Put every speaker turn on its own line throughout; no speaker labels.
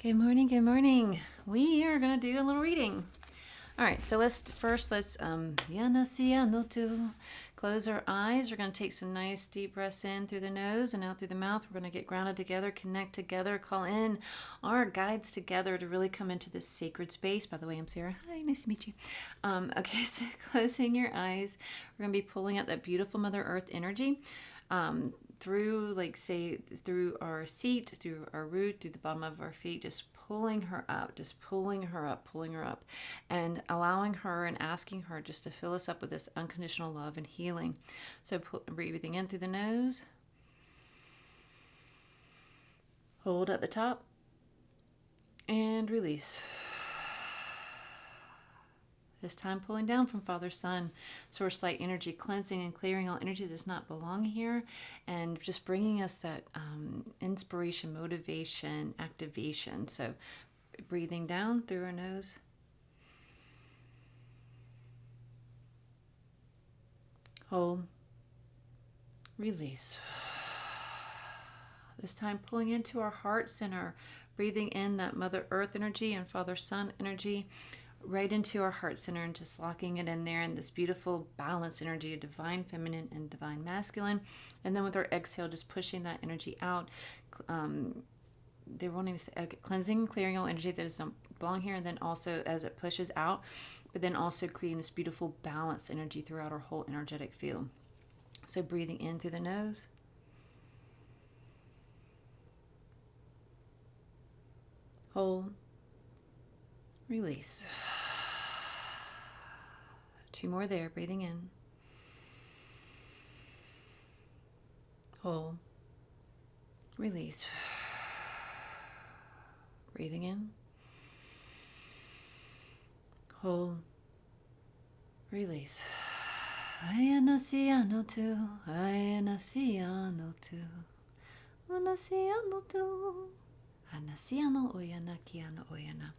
Good morning, good morning. We are going to do a little reading. All right, so let's close our eyes. We're going to take some nice deep breaths in through the nose and out through the mouth. We're going to get grounded together, connect together, call in our guides together to really come into this sacred space. By the way, I'm Sarah. Hi, nice to meet you. Okay, so closing your eyes, we're going to be pulling out that beautiful Mother Earth energy. Through, like, say, through our seat, through our root, through the bottom of our feet, just pulling her up, pulling her up, and allowing her and asking her just to fill us up with this unconditional love and healing. So breathing in through the nose, hold at the top, and release. This time pulling down from Father, Son, Source, Light, Energy, cleansing and clearing all energy that does not belong here, and just bringing us that inspiration, motivation, activation. So breathing down through our nose. Hold. Release. This time pulling into our heart center, breathing in that Mother Earth energy and Father, Son energy, right into our heart center and just locking it in there in this beautiful balanced energy of divine feminine and divine masculine. And then with our exhale, just pushing that energy out. They're wanting to say, cleansing, clearing all energy that doesn't belong here. And then also as it pushes out, but then also creating this beautiful balanced energy throughout our whole energetic field. So breathing in through the nose. Hold. Release. 2 more there. Breathing in. Hold. Release. Breathing in. Hold. Release. Ayanasiano tu. Ayanasiano tu. Anasiano tu. Anasiano oyana kiano oyana.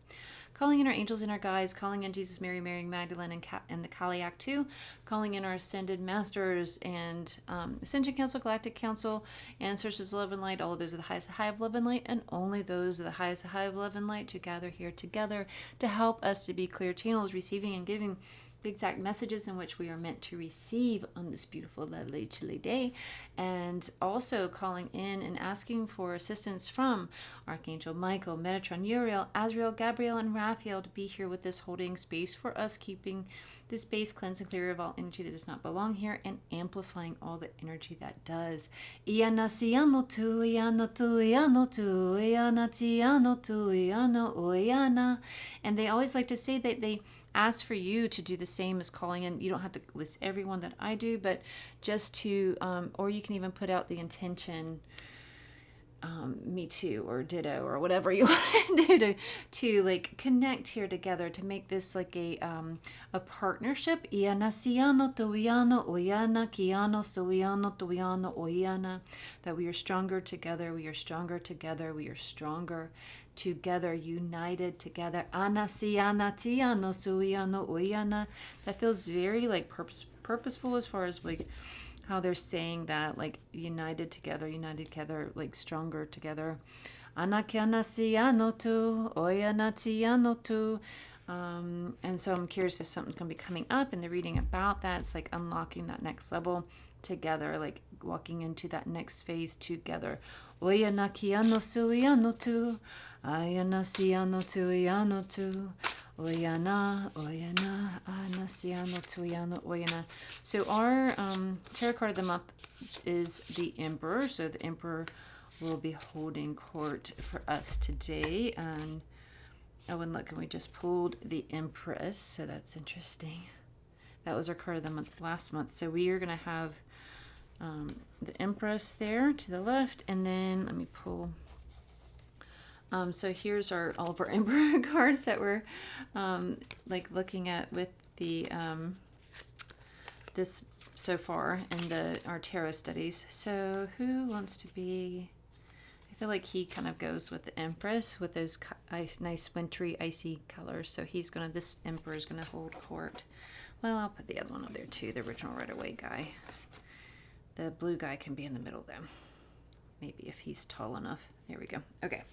Calling in our angels and our guides, calling in Jesus, Mary, Magdalene, and the Kaliak too, calling in our ascended masters and Ascension Council, Galactic Council, ancestors of love and light. All of those are the highest high of love and light, and only those are the highest high of love and light to gather here together to help us to be clear channels, receiving and giving the exact messages in which we are meant to receive on this beautiful, lovely, chilly day. And also calling in and asking for assistance from Archangel Michael, Metatron, Uriel, Azrael, Gabriel, and Raphael to be here with us, holding space for us, keeping the space cleansed and clear of all energy that does not belong here, and amplifying all the energy that does. Iana tu, iana tu, iana tu, iana tiano tu, iana oyana. And they always like to say that they ask for you to do the same as calling in. You don't have to list everyone that I do, but just to, or you can even put out the intention, me too, or ditto, or whatever you want to do to like connect here together to make this like a partnership. Iana to iana oyana kiano soiano to iana oyana. That we are stronger together. We are stronger together. We are stronger together, united together. Anasiana tiano suiano oyana. That feels very like purposeful as far as like how they're saying that, like united together, like stronger together. Anakianasiano tu, oyanatiano tu. And so I'm curious if something's going to be coming up in the reading about that. It's like unlocking that next level together, like walking into that next phase together. Oyanakiano suiano tu, ayanasiano tu iano tu. Oyana, anasiano, tuyano, oyana. So our tarot card of the month is the Emperor. So the Emperor will be holding court for us today. And oh, and look, and we just pulled the Empress. So that's interesting. That was our card of the month last month. So we are going to have the Empress there to the left. And then let me pull... so here's all of our Emperor cards that we're like looking at with the this so far in our tarot studies. So who wants to be? I feel like he kind of goes with the Empress with those nice wintry icy colors. So this Emperor is gonna hold court. Well, I'll put the other one up there too, the original Right Away guy. The blue guy can be in the middle though. Maybe if he's tall enough. There we go. Okay.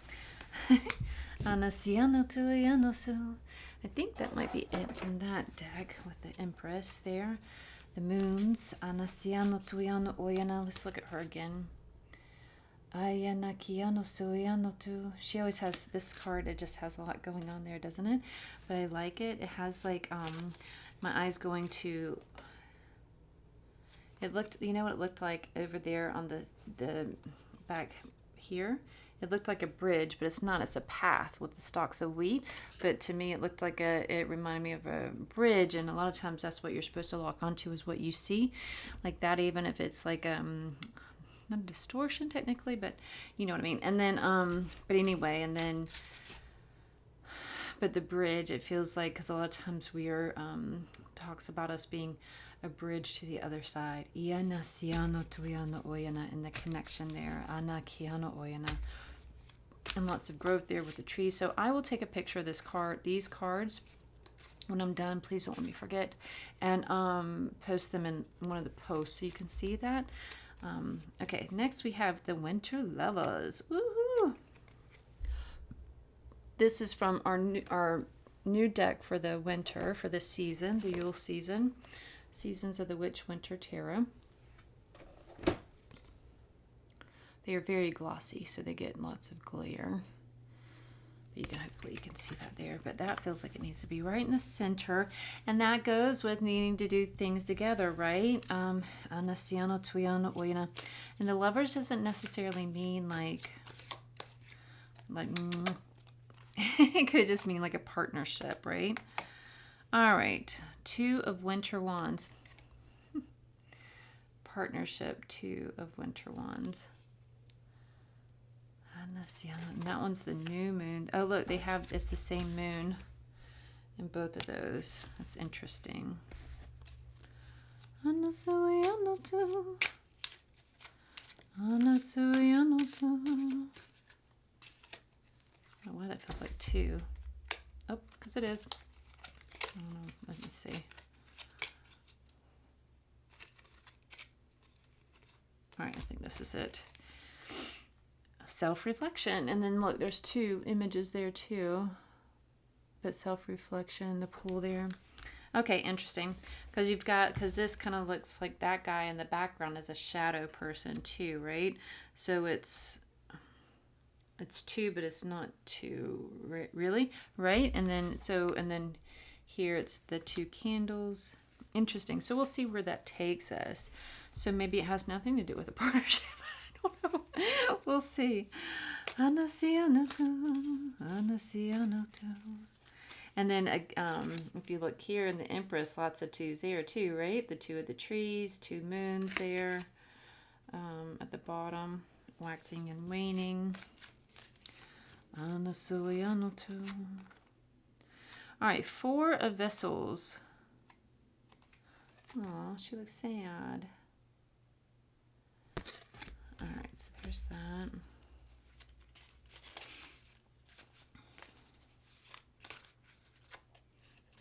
Anasiano tu yanosu. I think that might be it from that deck with the Empress there. The moons. Anasiano tu yano oyana. Let's look at her again. Ayana kiano suyano tu. She always has this card. It just has a lot going on there, doesn't it? But I like it. It has like my eyes going to. It looked. You know what it looked like over there on the back here. It looked like a bridge, but it's not. It's a path with the stalks of wheat. But to me, it looked like it reminded me of a bridge. And a lot of times that's what you're supposed to lock onto is what you see. Like that, even if it's like, not a distortion technically, but you know what I mean. And then, but anyway, and then, but the bridge, it feels like, because a lot of times we are, talks about us being a bridge to the other side. Iana siano tuyana oyana, and the connection there. Ana kiano oyana. And lots of growth there with the trees. So I will take a picture of these cards when I'm done. Please don't let me forget. And post them in one of the posts so you can see that. Okay, next we have the Winter Lovers. Woohoo! This is from our new deck for the winter, for the season, the Yule season. Seasons of the Witch Winter Tarot. They are very glossy, so they get lots of glare. Hopefully you can see that there, but that feels like it needs to be right in the center, and that goes with needing to do things together, right? Anasiano tuyano oyana. And the Lovers doesn't necessarily mean like it could just mean like a partnership, right? All right, Two of Winter Wands. Partnership, Two of Winter Wands. And that one's the new moon. Oh, look, it's the same moon in both of those. That's interesting. Oh, wow, that feels like two. Oh, because it is. I don't know. Let me see. All right, I think this is it. Self-reflection, and then look, there's two images there too, but self-reflection, the pool there. Okay, interesting, because this kind of looks like that guy in the background is a shadow person too, right? So it's two, but it's not two, right? Really, right? And then here it's the two candles. Interesting. So we'll see where that takes us. So maybe it has nothing to do with a partnership. We'll see. And then if you look here in the Empress, lots of twos there too, right? The two of the trees, two moons there at the bottom, waxing and waning. All right, Four of Vessels. Oh, she looks sad. All right, so there's that.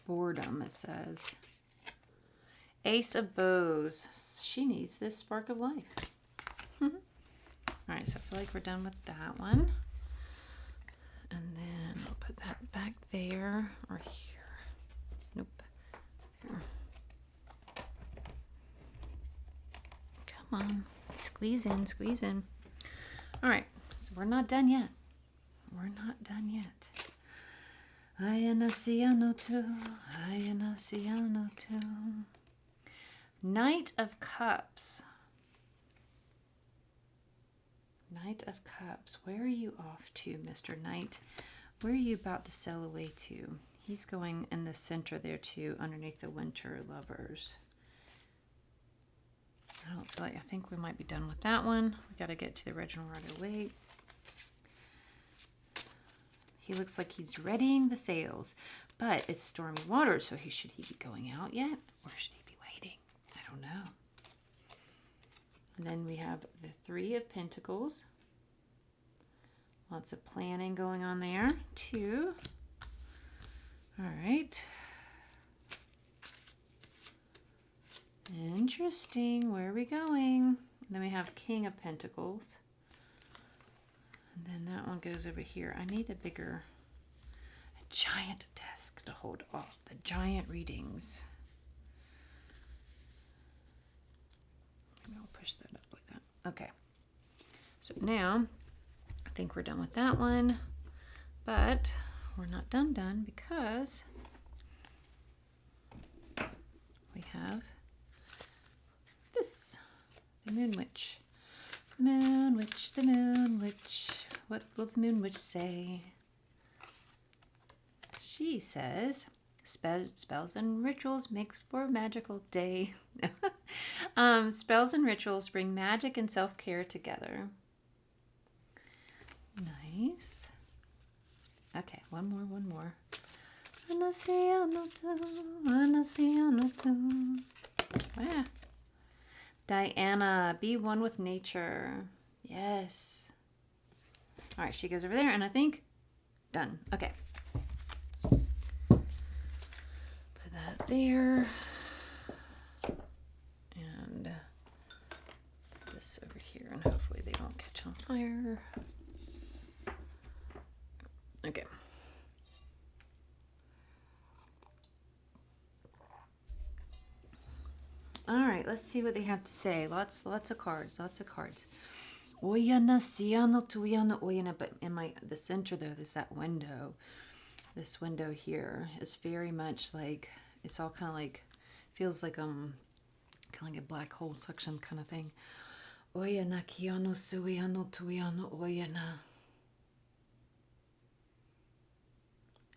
Boredom, it says. Ace of Bows. She needs this spark of life. All right, so I feel like we're done with that one. And then I'll put that back there or here. Nope. Here. Come on. Squeeze in, squeeze in. All right, so we're not done yet. We're not done yet. Knight of Cups. Knight of Cups. Where are you off to, Mr. Knight? Where are you about to sail away to? He's going in the center there too, underneath the Winter Lovers. I think we might be done with that one. We got to get to the original right away. He looks like he's readying the sails, but it's stormy water, so should he be going out yet, or should he be waiting? I don't know. And then we have the Three of Pentacles. Lots of planning going on there, too. All right. Interesting. Where are we going? And then we have King of Pentacles. And then that one goes over here. I need a bigger giant desk to hold all the giant readings. Maybe I'll push that up like that. Okay. So now I think we're done with that one, but we're not done because we have this, the Moon Witch. The Moon Witch, the Moon Witch. What will the Moon Witch say? She says, spells and rituals makes for a magical day. Spells and rituals bring magic and self-care together. Nice. Okay, one more. Ah. Diana, be one with nature. Yes. All right, she goes over there, and I think done. Okay. Put that there. And put this over here, and hopefully they don't catch on fire. Okay. All right, let's see what they have to say. Lots of cards. Oyana, siano, tuyana, oyana. But in the center though, there's that window. This window here is very much like, it's all kind of like, feels like kind of like a black hole suction kind of thing. Oyana, kiano, suyano, tuyano, oyana.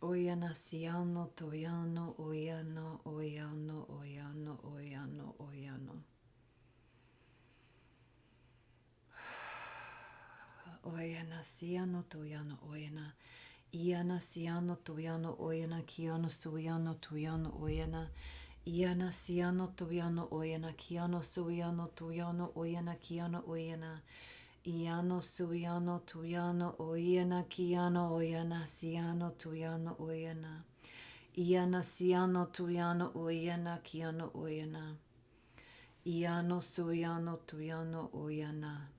Oyana, siano, tuyano, oyano, oyano, oyano, oyano, oyano. Oyana, siano, tuyano, oyana. Iana, siano, tuyano, oyana, kiano, suyano, tuyano, oyana. Iana, siano, tuyano, oyana, kiano, suyano, tuyano, oyana, kiano, oyana. Iano, suyano, tuyano, oyana, kiano, oyana, siano, tuyano, oyana. Iana, siano, tuyano, oyana, kiano, oyana. Iano, suyano, tuyano, oyana.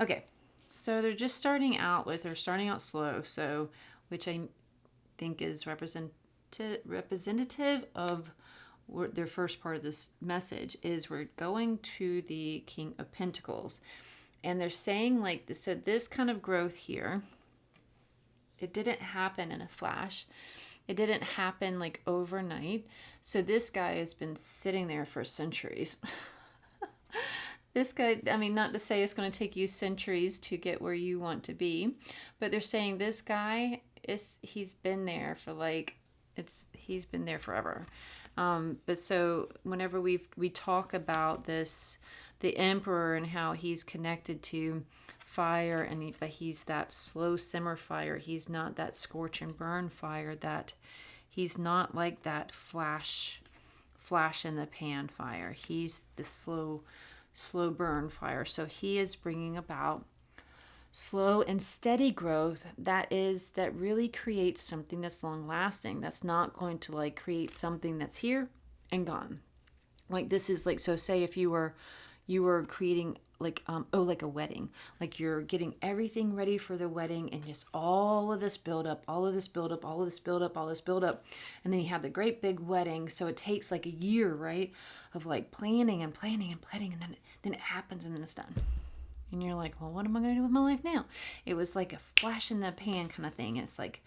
Okay, so they're just starting out slow, so which I think is representative of their first part of this message is we're going to the King of Pentacles, and they're saying like this, so this kind of growth here, it didn't happen in a flash, it didn't happen like overnight, so this guy has been sitting there for centuries. This guy, I mean, not to say it's going to take you centuries to get where you want to be, but they're saying this guy he's been there for he's been there forever. But so whenever we talk about this, the Emperor and how he's connected to fire, but he's that slow simmer fire. He's not that scorch and burn fire. That he's not like that flash in the pan fire. He's the slow burn fire. So he is bringing about slow and steady growth that really creates something that's long lasting, that's not going to like create something that's here and gone. Like this is like, so say if you were creating like like a wedding, like you're getting everything ready for the wedding and just all of this build up, and then you have the great big wedding. So it takes like a year, right, of like planning, and then it happens, and then it's done. And you're like, well, what am I going to do with my life now? It was like a flash in the pan kind of thing. It's like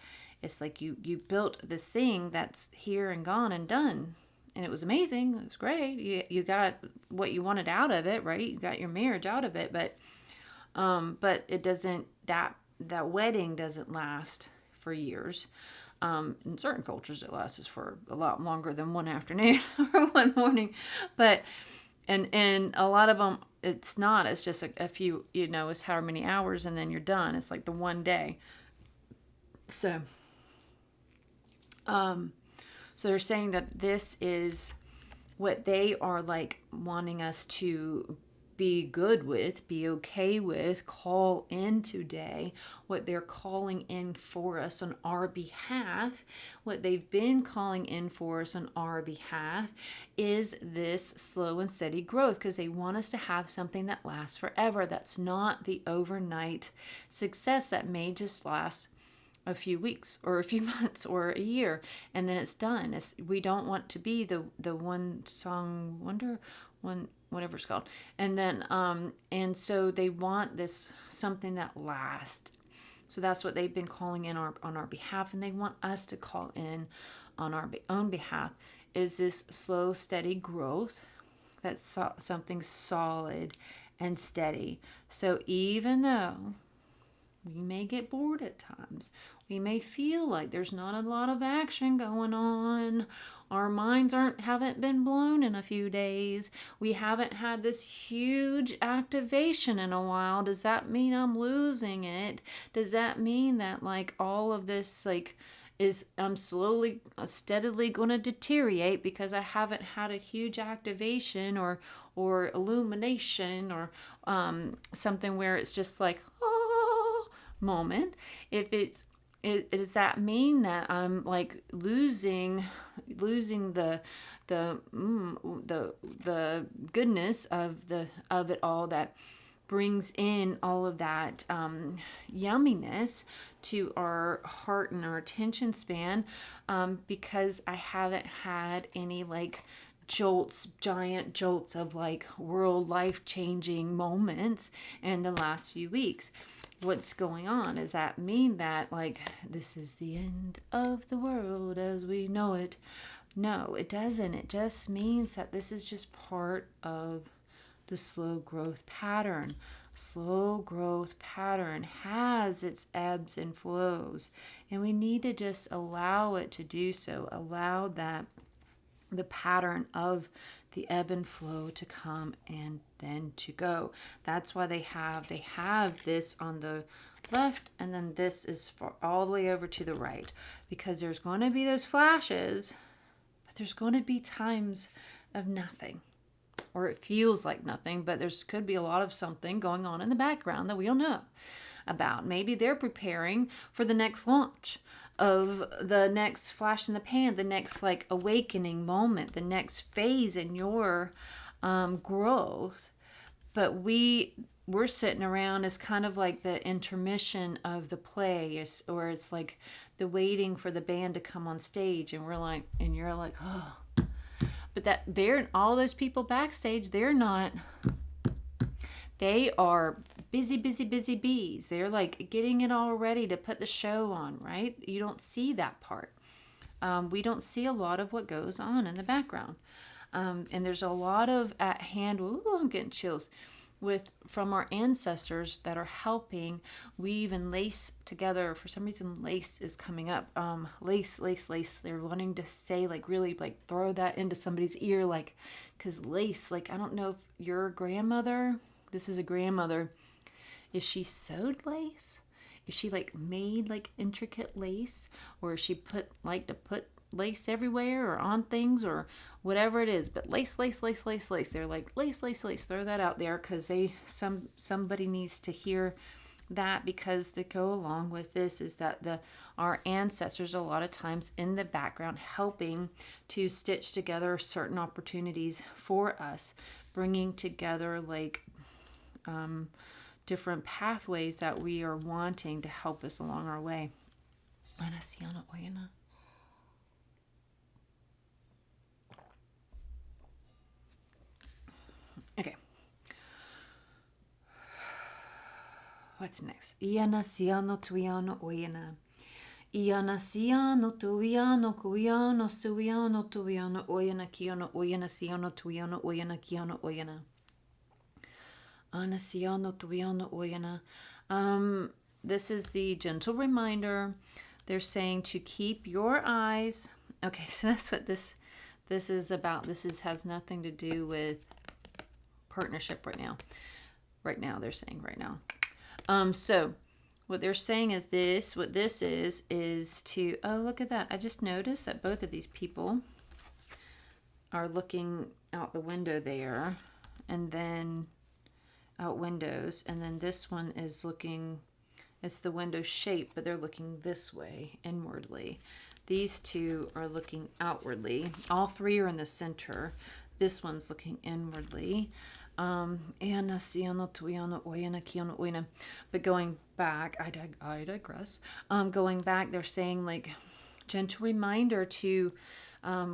you built this thing that's here and gone and done. And it was amazing. It was great. You got what you wanted out of it, right? You got your marriage out of it, but it doesn't, that wedding doesn't last for years. In certain cultures, it lasts for a lot longer than one afternoon or one morning, but and a lot of them, it's not. It's just a few, it's however many hours, and then you're done. It's like the one day. So, so they're saying that this is what they are like wanting us to be good with, be okay with, call in today, what they're calling in for us on our behalf, what they've been calling in for us on our behalf, is this slow and steady growth, because they want us to have something that lasts forever. That's not the overnight success that may just last a few weeks or a few months or a year and then it's done. We don't want to be the one song wonder, one whatever it's called, and then and so they want this something that lasts. So that's what they've been calling in on our behalf, and they want us to call in on our own behalf, is this slow steady growth that's something solid and steady. So even though we may get bored at times, we may feel like there's not a lot of action going on, our minds haven't been blown in a few days, we haven't had this huge activation in a while, does that mean I'm losing it? Does that mean that like all of this like is I'm slowly steadily going to deteriorate because I haven't had a huge activation or illumination or something where it's just like moment? If does that mean that I'm like losing the goodness of it all that brings in all of that yumminess to our heart and our attention span, because I haven't had any like giant jolts of like world life-changing moments in the last few weeks? What's going on? Does that mean that like this is the end of the world as we know it? No, it doesn't. It just means that this is just part of the slow growth pattern. Slow growth pattern has its ebbs and flows, and we need to just allow it to do so. Allow that the pattern of the ebb and flow to come and then to go. That's why they have this on the left, and then this is for all the way over to the right, because there's going to be those flashes, but there's going to be times of nothing, or it feels like nothing, but there's could be a lot of something going on in the background that we don't know about. Maybe they're preparing for the next launch of the next flash in the pan, the next like awakening moment, the next phase in your growth. But we're sitting around as kind of like the intermission of the play, or it's like the waiting for the band to come on stage, and you're like, oh. But that they're all those people backstage, they are busy bees. They're like getting it all ready to put the show on, right? You don't see that part. We don't see a lot of what goes on in the background. And there's a lot of at hand, ooh, I'm getting chills, from our ancestors that are helping weave and lace together. For some reason, lace is coming up. Lace. They're wanting to say, like, really, like, throw that into somebody's ear, like, because lace, like, I don't know if your grandmother, this is a grandmother, if she sewed lace, if she, like, made, like, intricate lace, or if she put lace everywhere or on things or whatever it is, but lace. They're like, lace, throw that out there, because somebody needs to hear that, because to go along with this is that our ancestors a lot of times in the background helping to stitch together certain opportunities for us, bringing together like different pathways that we are wanting to help us along our way. Okay. What's next? Iana siano tuiano oiana. Iana siano tuiano kuiano suiano tuiano oiana kiano oiana siano tuiano oiana kiano oiana. Ana siano tuiano oiana. This is the gentle reminder. They're saying to keep your eyes. Okay, so that's what this is about. Has nothing to do with partnership right now. They're saying right now. So what they're saying is this. What this is to. Oh, look at that! I just noticed that both of these people are looking out the window there, and then windows, and then this one is looking, it's the window shape, but they're looking this way, inwardly. These two are looking outwardly. All three are in the center. This one's looking inwardly. But going back, I digress. Going back, they're saying like gentle reminder to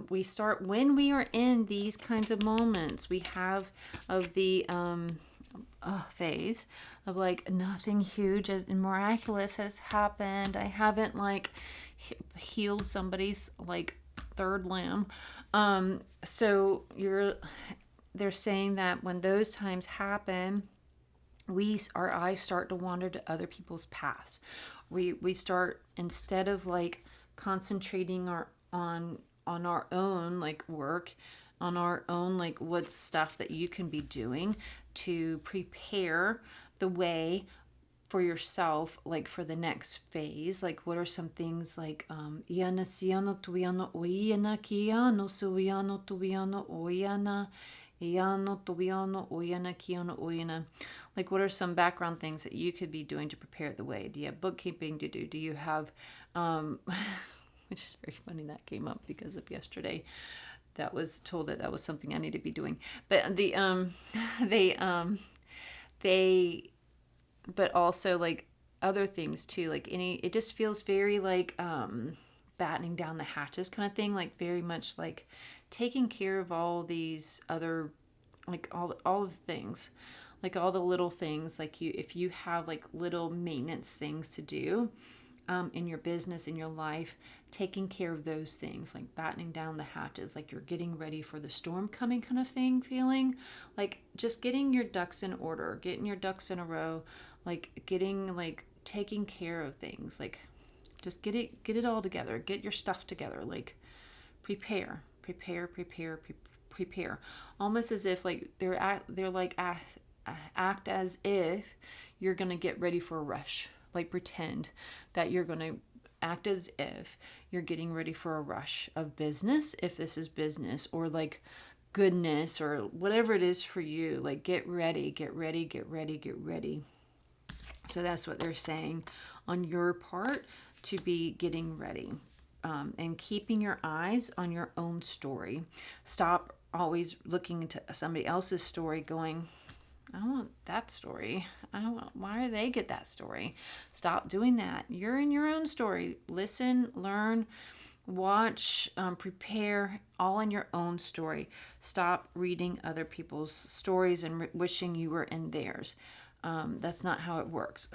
we start when we are in these kinds of moments. We have of the phase of like nothing huge and miraculous has happened. I haven't like healed somebody's like third limb. So they're saying that when those times happen, our eyes start to wander to other people's paths. We start, instead of like concentrating on our own like work, on our own like what stuff that you can be doing to prepare the way for yourself, like for the next phase. Like what are some things like like what are some background things that you could be doing to prepare the way? Do you have bookkeeping to do? Do you have which is very funny that came up because of yesterday. That was told that was something I need to be doing. But but also like other things too, like it just feels very like battening down the hatches kind of thing, like very much like taking care of all these other, like all the things, like all the little things, like if you have like little maintenance things to do in your business, in your life, taking care of those things, like battening down the hatches, like you're getting ready for the storm coming kind of thing, feeling like just getting your ducks in order, getting your ducks in a row, like getting like taking care of things, like just get it all together, get your stuff together, like prepare, almost as if like they're like act as if you're gonna get ready for a rush. Like pretend that you're going to act as if you're getting ready for a rush of business, if this is business, or like goodness, or whatever it is for you. Like get ready. So that's what they're saying on your part, to be getting ready, and keeping your eyes on your own story. Stop always looking into somebody else's story going, I want that story. Why do they get that story? Stop doing that. You're in your own story. Listen, learn, watch, prepare, all in your own story. Stop reading other people's stories and wishing you were in theirs. That's not how it works.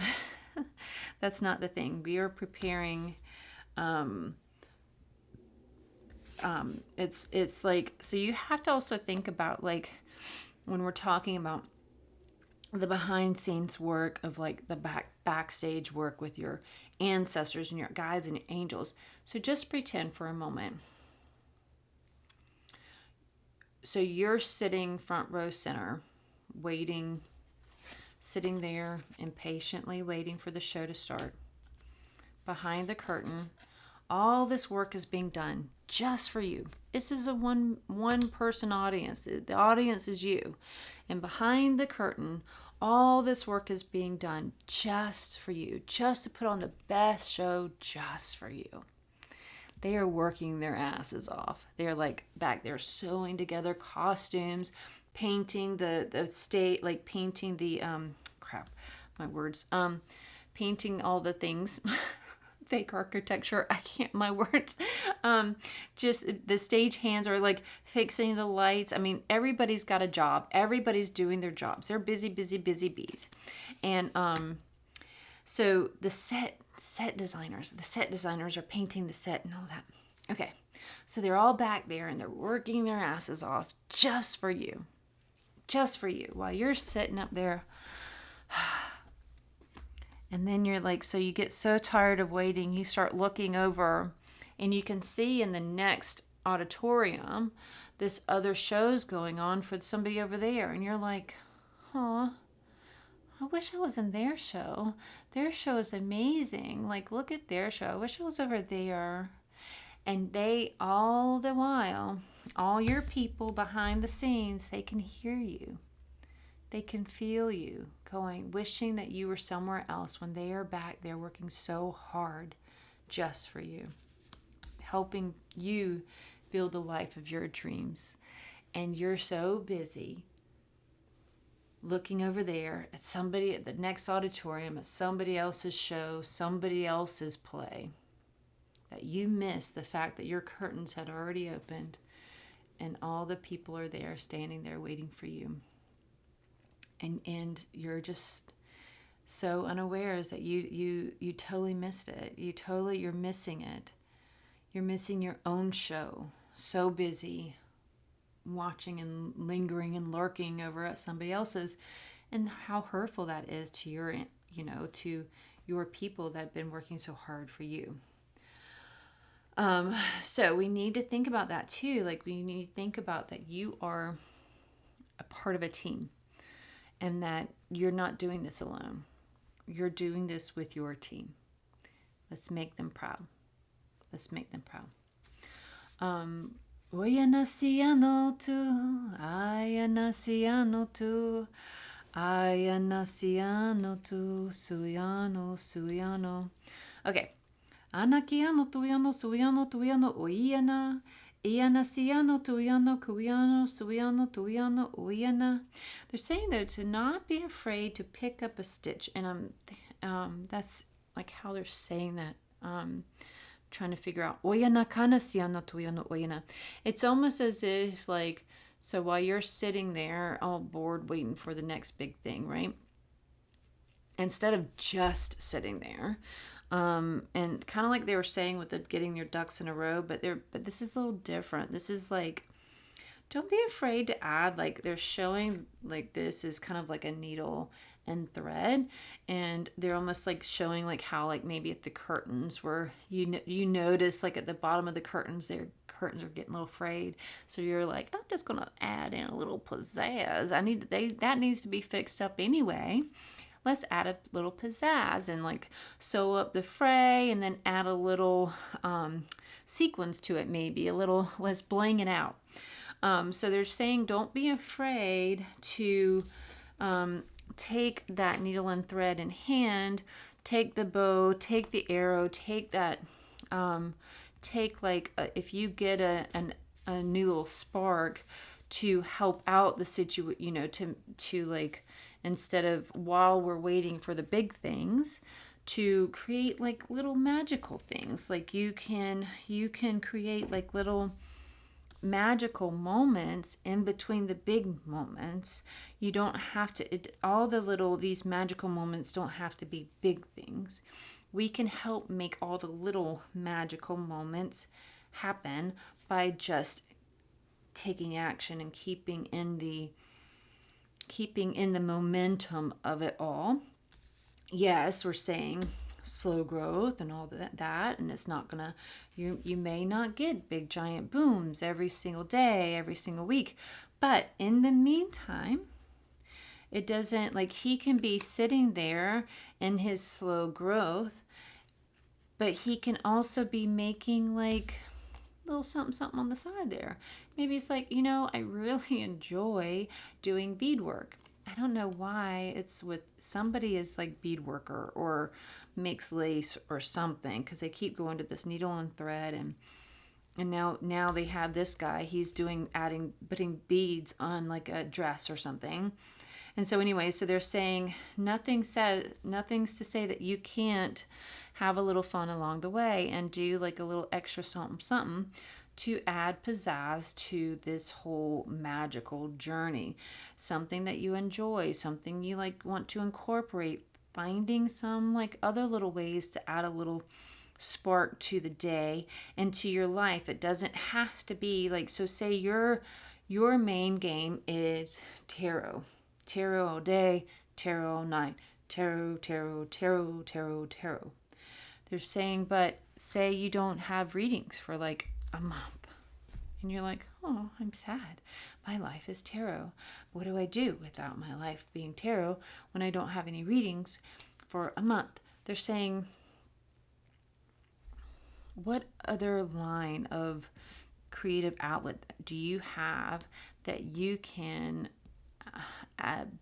That's not the thing. We are preparing. It's like, so you have to also think about, like, when we're talking about the behind scenes work of like the backstage work with your ancestors and your guides and your angels. So just pretend for a moment. So you're sitting front row center, waiting, sitting there impatiently waiting for the show to start. Behind the curtain, all this work is being done just for you. This is a one person audience. The audience is you. And behind the curtain, all this work is being done just for you, just to put on the best show just for you. They are working their asses off. They're like back there sewing together costumes, painting the state, like painting the painting all the things. Fake architecture. I can't, my words. Just the stage hands are like fixing the lights. I mean, everybody's got a job. Everybody's doing their jobs. They're busy bees. And so the set designers are painting the set and all that. Okay. So they're all back there and they're working their asses off just for you. Just for you, while you're sitting up there. And then you're like, so you get so tired of waiting, you start looking over and you can see in the next auditorium, this other show's going on for somebody over there. And you're like, huh, I wish I was in their show. Their show is amazing. Like, look at their show. I wish I was over there. And they, all the while, all your people behind the scenes, they can hear you. They can feel you going, wishing that you were somewhere else when they are back there working so hard just for you, helping you build the life of your dreams. And you're so busy looking over there at somebody at the next auditorium, at somebody else's show, somebody else's play, that you miss the fact that your curtains had already opened and all the people are there standing there waiting for you. And you're just so unawares that you totally missed it. You're missing it. You're missing your own show. So busy watching and lingering and lurking over at somebody else's, and how hurtful that is to your, to your people that have been working so hard for you. So we need to think about that too. Like, we need to think about that you are a part of a team and that you're not doing this alone. You're doing this with your team. Let's make them proud. Let's make them proud. Oya nasiano tu, aya nasiano tu, aya nasiano tu, suyano, suyano. Okay. Anakiano, tuyano, suyano, tuyano, oiana, iana, siano, tuyano, kuyano, suyano, tuyano, oiana. They're saying though to not be afraid to pick up a stitch, and that's like how they're saying that. Trying to figure out oyana kana siano tuyano oyana. It's almost as if, like, so while you're sitting there all bored waiting for the next big thing, right? Instead of just sitting there, and kind of like they were saying with the getting your ducks in a row, but this is a little different. This is like, don't be afraid to add, like they're showing like this is kind of like a needle and thread, and they're almost like showing like how, like, maybe at the curtains where you notice like at the bottom of the curtains, their curtains are getting a little frayed, so you're like, I'm just gonna add in a little pizzazz. That needs to be fixed up anyway. Let's add a little pizzazz and like sew up the fray, and then add a little sequins to it, maybe a little, let's bling it out. So they're saying don't be afraid to take that needle and thread in hand, take the bow, take the arrow, take that, take like, if you get a new little spark to help out the situation, to like, instead of while we're waiting for the big things, to create like little magical things. Like you can create like little magical moments in between the big moments. You don't have to, these magical moments don't have to be big things. We can help make all the little magical moments happen by just taking action and keeping in the momentum of it all. Yes, we're saying slow growth and all that, and it's not gonna, you may not get big giant booms every single day, every single week, but in the meantime, it doesn't, like, he can be sitting there in his slow growth, but he can also be making like little something on the side there. Maybe it's like, I really enjoy doing beadwork. I don't know why it's with somebody is like bead worker or makes lace or something, because they keep going to this needle and thread, and now they have this guy, he's putting beads on like a dress or something. And so anyway, so they're saying nothing's to say that you can't have a little fun along the way and do like a little extra something to add pizzazz to this whole magical journey. Something that you enjoy, something you like want to incorporate, finding some like other little ways to add a little spark to the day and to your life. It doesn't have to be like, so say your main game is tarot all day, tarot all night, tarot. They're saying, but say you don't have readings for like a month, and you're like, oh, I'm sad. My life is tarot. What do I do without my life being tarot when I don't have any readings for a month? They're saying, what other line of creative outlet do you have that you can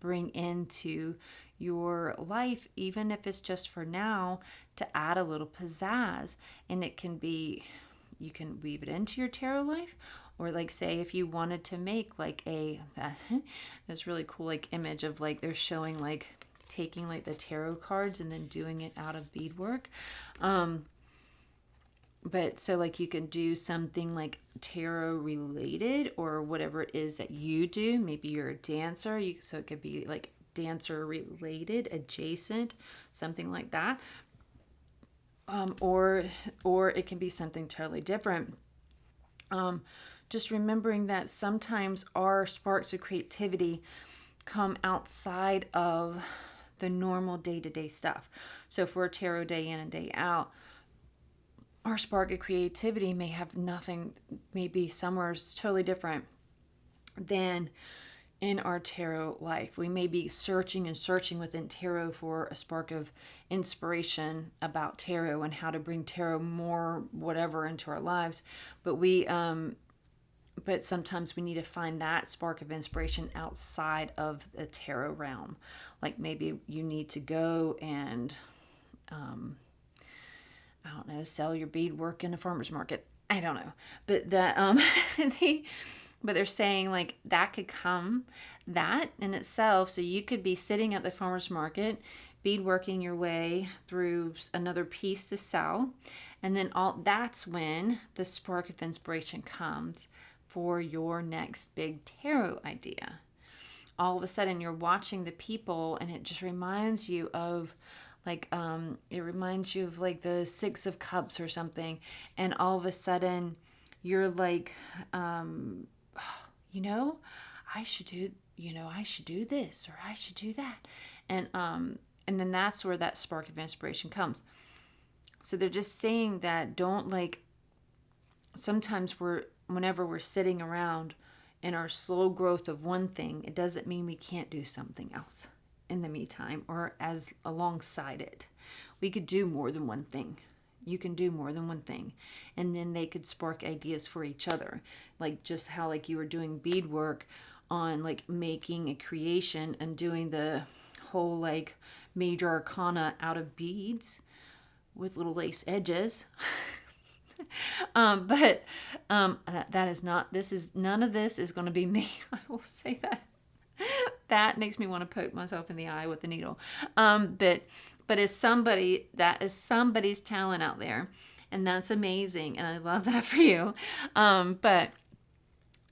bring into your life, even if it's just for now, to add a little pizzazz. And it can be, you can weave it into your tarot life, or like say if you wanted to make like this really cool like image of like they're showing like taking like the tarot cards and then doing it out of beadwork. But so like you can do something like tarot related or whatever it is that you do. Maybe you're a dancer, so it could be like dancer related, adjacent, something like that. Or it can be something totally different. Just remembering that sometimes our sparks of creativity come outside of the normal day-to-day stuff. So if we're tarot day in and day out, our spark of creativity may have nothing, maybe somewhere totally different than in our tarot life. We may be searching and searching within tarot for a spark of inspiration about tarot and how to bring tarot more whatever into our lives. But but sometimes we need to find that spark of inspiration outside of the tarot realm. Like maybe you need to go and I don't know, sell your beadwork in a farmer's market. I don't know. But that but they're saying like that could come, that in itself. So you could be sitting at the farmer's market, beadworking your way through another piece to sell. And then that's when the spark of inspiration comes for your next big tarot idea. All of a sudden you're watching the people and it just reminds you of like it reminds you of like the Six of Cups or something, and all of a sudden you're like I should do this or I should do that, and then that's where that spark of inspiration comes. So they're just saying that don't like, sometimes whenever we're sitting around in our slow growth of one thing, it doesn't mean we can't do something else in the meantime or as alongside it. We could do more than one thing. You can do more than one thing, and then they could spark ideas for each other. Like just how like you were doing beadwork on like making a creation and doing the whole like major arcana out of beads with little lace edges. But that is not, none of this is going to be me. I will say that. That makes me want to poke myself in the eye with the needle. But as somebody, that is somebody's talent out there, and that's amazing, and I love that for you. But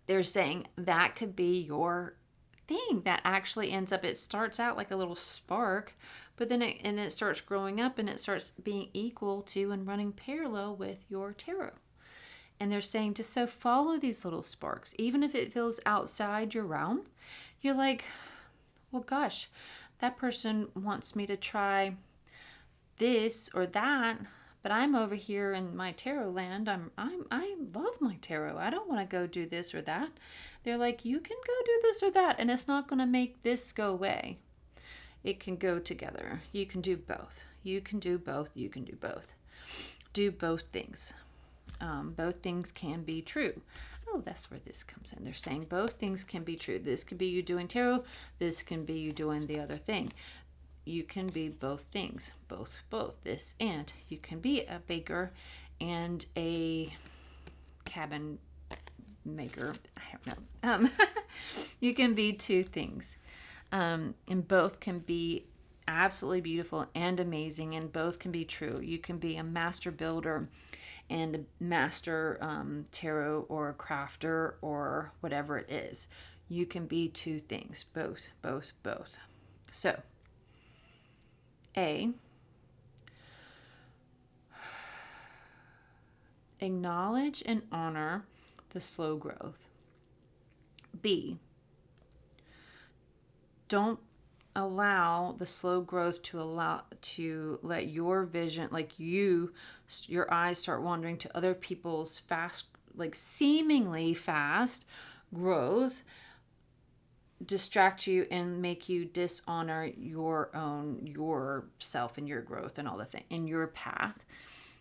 they're saying that could be your thing that actually ends up, it starts out like a little spark, but then it starts growing up and it starts being equal to and running parallel with your tarot. And they're saying to so follow these little sparks, even if it feels outside your realm. You're like, well, gosh, that person wants me to try this or that, but I'm over here in my tarot land. I love my tarot. I don't want to go do this or that. They're like, you can go do this or that, and it's not going to make this go away. It can go together. You can do both. You can do both. You can do both. Do both things. Both things can be true. Oh, that's where this comes in. They're saying both things can be true. This could be you doing tarot. This can be you doing the other thing. You can be both things. Both. This and. You can be a baker and a cabin maker. I don't know. You can be two things. And both can be absolutely beautiful and amazing, and both can be true. You can be a master builder and a master tarot or crafter or whatever it is. You can be two things, both. So, A, acknowledge and honor the slow growth. B, don't allow the slow growth to let your vision, like your eyes start wandering to other people's fast, like seemingly fast growth, distract you and make you dishonor yourself and your growth and all the thing in your path.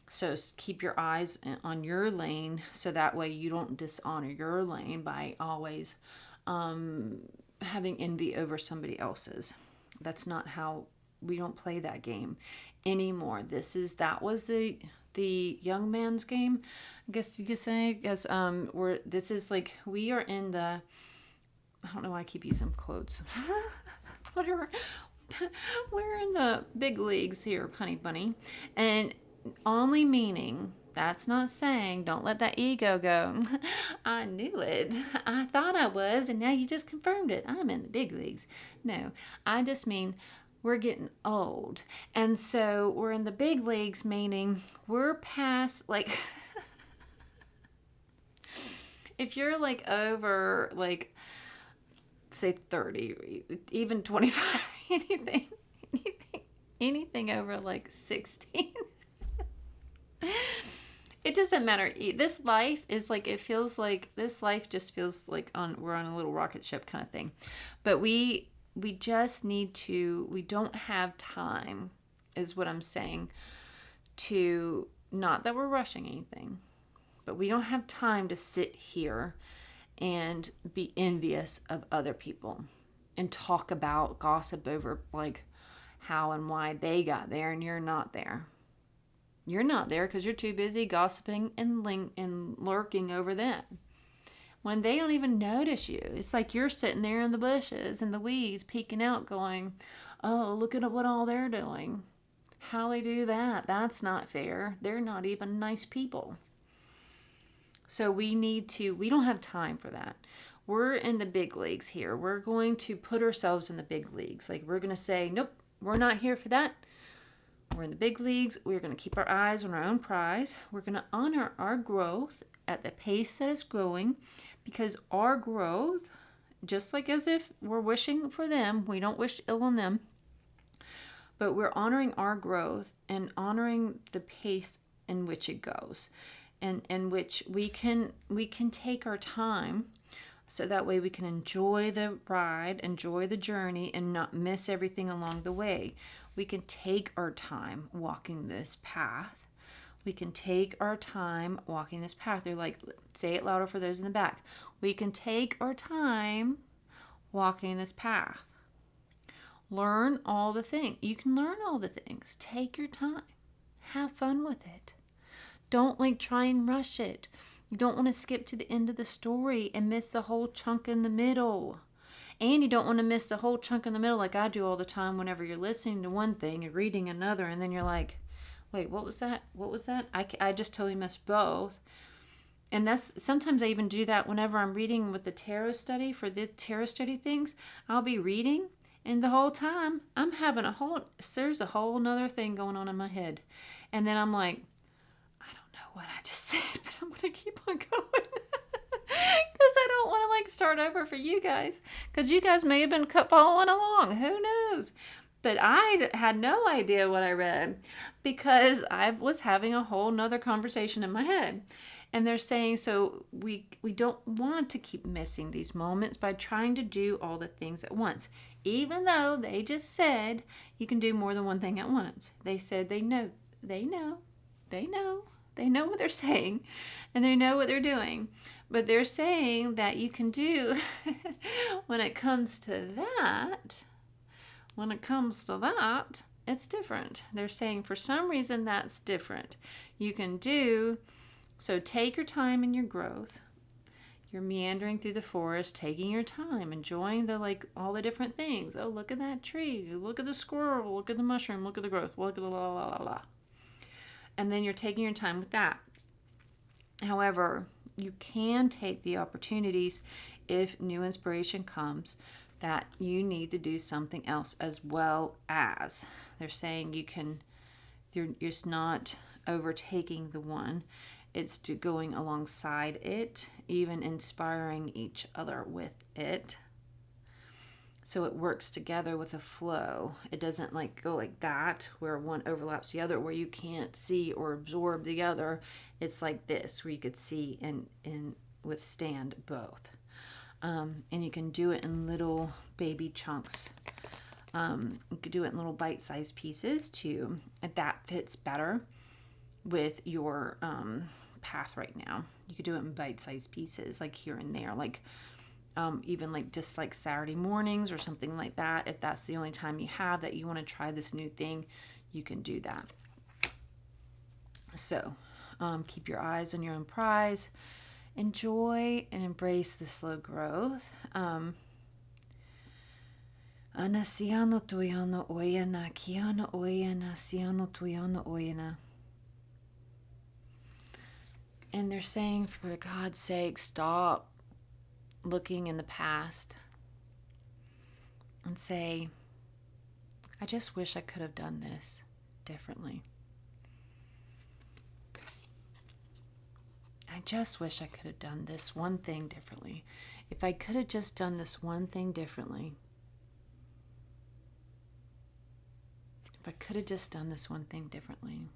So keep your eyes on your lane, so that way you don't dishonor your lane by always having envy over somebody else's. That's not how, we don't play that game anymore. That was the young man's game, I guess you could say, because we are in the, I don't know why I keep using quotes. Whatever. We're in the big leagues here, honey bunny. And only meaning, that's not saying, don't let that ego go. I knew it. I thought I was, and now you just confirmed it. I'm in the big leagues. No, I just mean we're getting old. And so we're in the big leagues, meaning we're past, like, if you're like over, like, say 30, even 25, anything over like 16. It doesn't matter. This life is like, it feels like, this life just feels like we're on a little rocket ship kind of thing. But we just need to, we don't have time, is what I'm saying, to, not that we're rushing anything, but we don't have time to sit here and be envious of other people and talk about, gossip over like how and why they got there and you're not there. You're not there because you're too busy gossiping and lurking over them when they don't even notice you. It's like you're sitting there in the bushes and the weeds peeking out going, oh, look at what all they're doing. How they do that. That's not fair. They're not even nice people. So we don't have time for that. We're in the big leagues here. We're going to put ourselves in the big leagues. Like, we're going to say, nope, we're not here for that. We're in the big leagues. We're going to keep our eyes on our own prize. We're going to honor our growth at the pace that it's growing, because our growth, just like as if we're wishing for them, we don't wish ill on them, but we're honoring our growth and honoring the pace in which it goes. And in which we can take our time, so that way we can enjoy the ride, enjoy the journey, and not miss everything along the way. We can take our time walking this path. We can take our time walking this path. They're like, say it louder for those in the back. We can take our time walking this path. Learn all the things. You can learn all the things. Take your time. Have fun with it. Don't like try and rush it. You don't want to skip to the end of the story and miss the whole chunk in the middle. And you don't want to miss the whole chunk in the middle like I do all the time whenever you're listening to one thing and reading another, and then you're like, wait, what was that? What was that? I just totally missed both. And that's, sometimes I even do that whenever I'm reading with the tarot study, for the tarot study things. I'll be reading, and the whole time I'm having there's a whole nother thing going on in my head. And then I'm like, what I just said, but I'm going to keep on going because I don't want to like start over for you guys, because you guys may have been following along. Who knows? But I had no idea what I read because I was having a whole nother conversation in my head. And they're saying, so we don't want to keep missing these moments by trying to do all the things at once, even though they just said you can do more than one thing at once. They said they know what they're saying, and they know what they're doing. But they're saying that you can do, when it comes to that, it's different. They're saying for some reason that's different. You can do, so take your time in your growth. You're meandering through the forest, taking your time, enjoying all the different things. Oh, look at that tree. Look at the squirrel. Look at the mushroom. Look at the growth. Look at the la la la la. And then you're taking your time with that. However, you can take the opportunities if new inspiration comes that you need to do something else as well as. They're saying you're just not overtaking the one. It's going alongside it, even inspiring each other with it. So it works together with a flow. It doesn't go like that, where one overlaps the other, where you can't see or absorb the other. It's like this, where you could see and withstand both. And you can do it in little baby chunks. You could do it in little bite-sized pieces too. If that fits better with your path right now. You could do it in bite-sized pieces, like here and there, like even like just like Saturday mornings or something like that. If that's the only time you have that you want to try this new thing, you can do that. So keep your eyes on your own prize. Enjoy and embrace the slow growth. Anasiano tuyano oyana, kiana oyana, siano tuyano oyana. And they're saying, for God's sake, stop looking in the past and say, I just wish I could have done this differently. I just wish I could have done this one thing differently. If I could have just done this one thing differently. If I could have just done this one thing differently.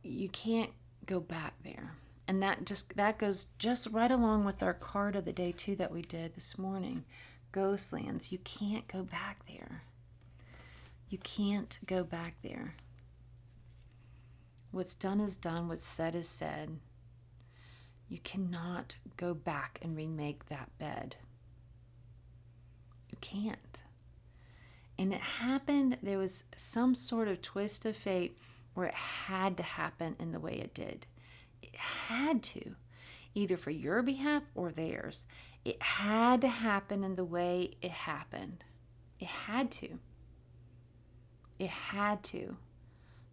You can't go back there. And that goes just right along with our card of the day too that we did this morning. Ghostlands. You can't go back there. You can't go back there. What's done is done. What's said is said. You cannot go back and remake that bed. You can't. And it happened, there was some sort of twist of fate where it had to happen in the way it did. It had to, either for your behalf or theirs. It had to happen in the way it happened. It had to. It had to.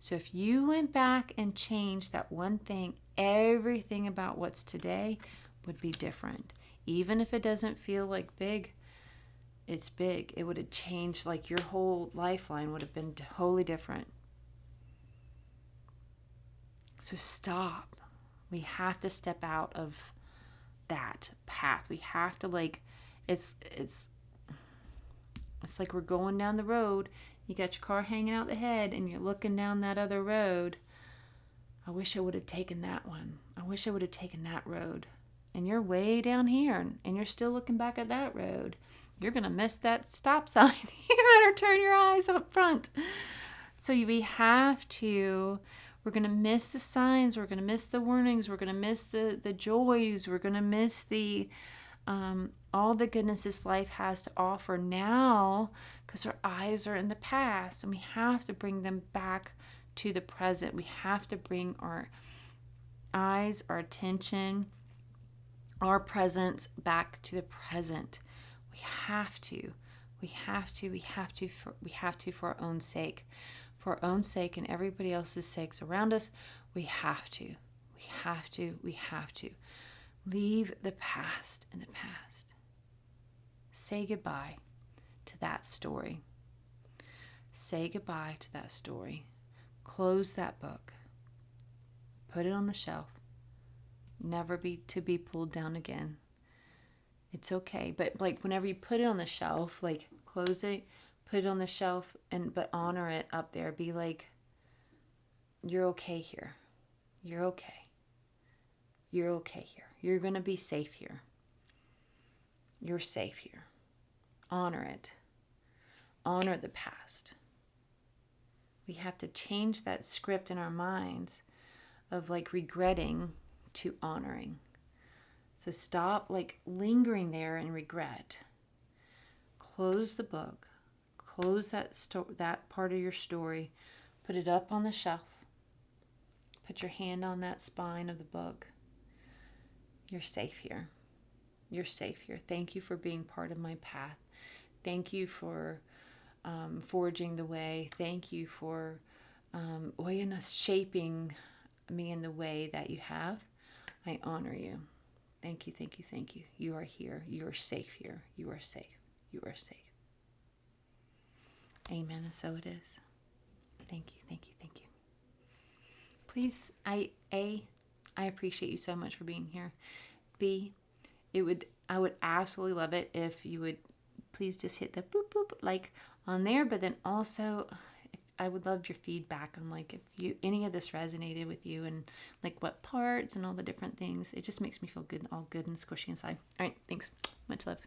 So if you went back and changed that one thing, everything about what's today would be different. Even if it doesn't feel like big, it's big. It would have changed, like your whole lifeline would have been totally different. So stop. We have to step out of that path. We have to it's like we're going down the road. You got your car hanging out the head and you're looking down that other road. I wish I would have taken that one. I wish I would have taken that road. And you're way down here and you're still looking back at that road. You're going to miss that stop sign. You better turn your eyes up front. So we're going to miss the signs. We're going to miss the warnings. We're going to miss the joys. We're going to miss all the goodness this life has to offer now because our eyes are in the past and we have to bring them back to the present. We have to bring our eyes, our attention, our presence back to the present. We have to for our own sake. For our own sake and everybody else's sakes around us, we have to. Leave the past in the past. Say goodbye to that story. Say goodbye to that story. Close that book. Put it on the shelf. Never to be pulled down again. It's okay. But whenever you put it on the shelf, close it, put it on the shelf, but honor it up there. Be like, you're okay here. You're okay. You're okay here. You're going to be safe here. You're safe here. Honor it. Honor the past. We have to change that script in our minds of regretting to honoring. So stop lingering there in regret. Close the book. Close that part of your story. Put it up on the shelf. Put your hand on that spine of the book. You're safe here. You're safe here. Thank you for being part of my path. Thank you for forging the way. Thank you for shaping me in the way that you have. I honor you. Thank you, thank you, thank you. You are here. You are safe here. You are safe. You are safe. Amen. And so it is. Thank you, thank you, thank you. Please, I appreciate you so much for being here. B, I would absolutely love it if you would please just hit the boop boop on there, but then also I would love your feedback on if any of this resonated with you and what parts and all the different things. It just makes me feel good, all good and squishy inside. All right, thanks. Much love.